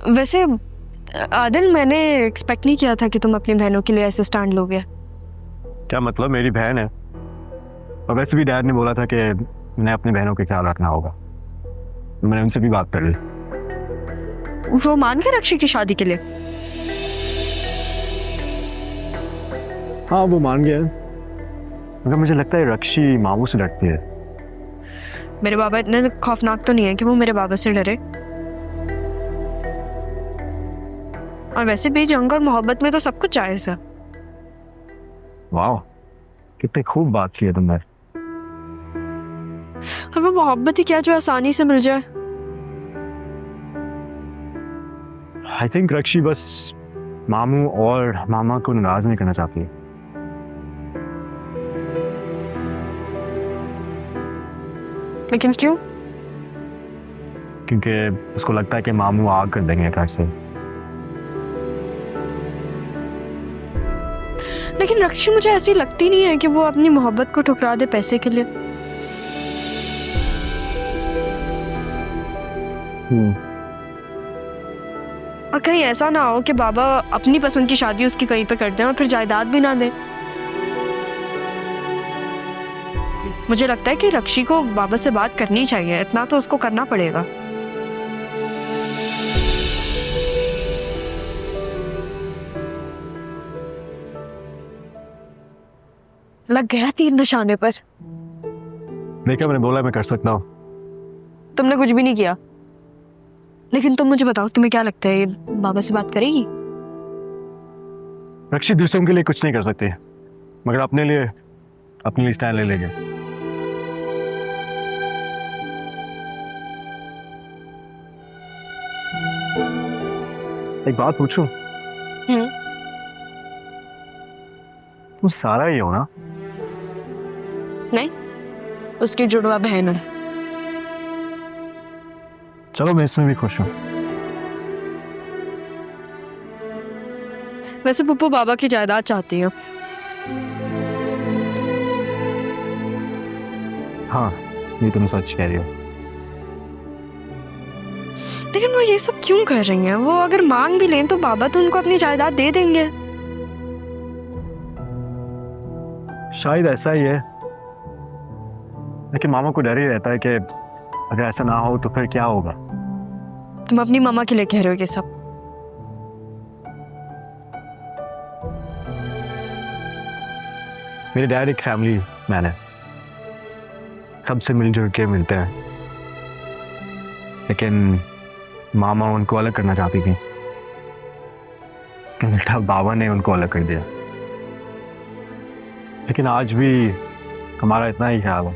वैसे आदिल, मैंने एक्सपेक्ट नहीं किया था कि तुम अपनी बहनों के लिए ऐसे स्टैंड लोगे। क्या मतलब, मेरी बहन है। और वैसे भी डैड ने बोला था कि मैंने अपनी बहनों का ख्याल रखना होगा। मैंने उनसे भी बात कर ली। वो मान गए रक्षी की शादी के लिए? हाँ, वो मान गया, मगर मुझे लगता है रक्षी मामू से डरती है। मेरे बाबा इतने खौफनाक तो नहीं है कि वो मेरे बाबा से डरे। और वैसे भी जंग और मोहब्बत में तो सब कुछ जायज है। वाह, कितनी खूब बात की है तुमने। और वो मोहब्बत ही क्या जो आसानी से मिल जाए। आई थिंक रक्षी बस मामू और मामा को नाराज नहीं करना चाहती है। लेकिन क्यों? क्योंकि उसको लगता है कि मामू आग कर देंगे घर से। लेकिन रक्षी मुझे ऐसी लगती नहीं है कि वो अपनी मोहब्बत को ठुकरा दे पैसे के लिए। और कहीं ऐसा ना हो कि बाबा अपनी पसंद की शादी उसकी कहीं पे कर दें और फिर जायदाद भी ना दें। मुझे लगता है कि रक्षी को बाबा से बात करनी चाहिए, इतना तो उसको करना पड़ेगा। लग गया तीर निशाने पर। देखा, मैंने बोला मैं कर सकता हूँ। तुमने कुछ भी नहीं किया। लेकिन तुम मुझे बताओ, तुम्हें क्या लगता है ये बाबा से बात करेगी? रक्षी दूसरों के लिए कुछ नहीं कर सकती, मगर अपने लिए स्टैंड ले लेंगे। एक बात पूछूं? तुम सारा ही हो ना? नहीं, उसकी जुड़वा बहन है। चलो, मैं इसमें भी खुश हूँ। वैसे पप्पू बाबा की जायदाद चाहती है। हाँ, ये तुम सच कह रही हो। लेकिन वो ये सब क्यों कर रही हैं? वो अगर मांग भी लें तो बाबा तो उनको अपनी जायदाद दे देंगे। शायद ऐसा ही है, लेकिन मामा को डर ही रहता है कि अगर ऐसा ना हो तो फिर क्या होगा। तुम अपनी मामा के लिए कह रहे हो ये सब? मेरे डैड एक फैमिली मैन है, सबसे मिलजुल के मिलते हैं। लेकिन मामा उनको अलग करना चाहती थी, बेटा बाबा ने उनको अलग कर दिया। लेकिन आज भी हमारा इतना ही ख्याल है।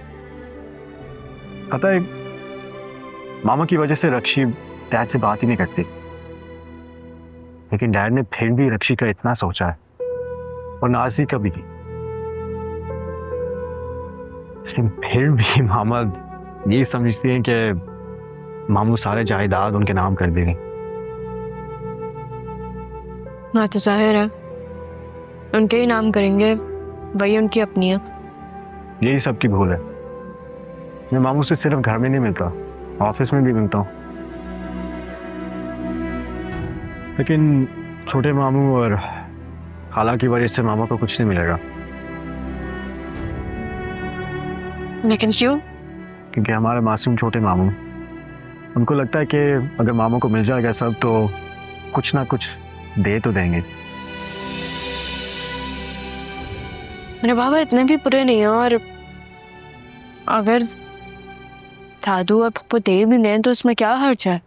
पता है, मामा की वजह से रक्षी डैड से बात ही नहीं करती, लेकिन डैड ने फिर भी रक्षी का इतना सोचा है और नाज़ी का भी। लेकिन फिर भी मामा ये समझती हैं कि मामू सारे जायदाद उनके नाम कर देंगे। ना तो जाहिर है उनके ही नाम करेंगे, वही उनकी अपनी है। यही सबकी भूल है। मैं मामू से सिर्फ घर में नहीं मिलता, ऑफिस में भी मिलता हूँ। लेकिन छोटे मामू और खाला की वजह से मामा को कुछ नहीं मिलेगा। लेकिन क्यों? क्योंकि हमारे मासूम छोटे मामू, उनको लगता है कि अगर मामा को मिल जाएगा सब तो कुछ ना कुछ दे तो देंगे। मेरे बाबा इतने भी बुरे नहीं हैं, और अगर दादू और पप्पू दे भी दें तो उसमें क्या हर्ज है?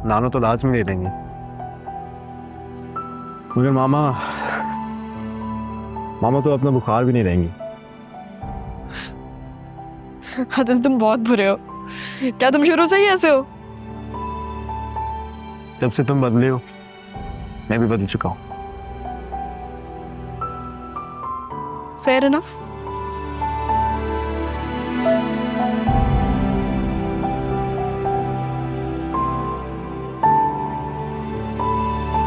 नानो तो लाजमी दे देंगे, मगर मामा तो अपना बुखार भी नहीं देंगी। आदिल, तुम बहुत बुरे हो। क्या तुम शुरू से ही ऐसे हो? जब से तुम बदले हो मैं भी बदल चुका हूँ। Fair enough.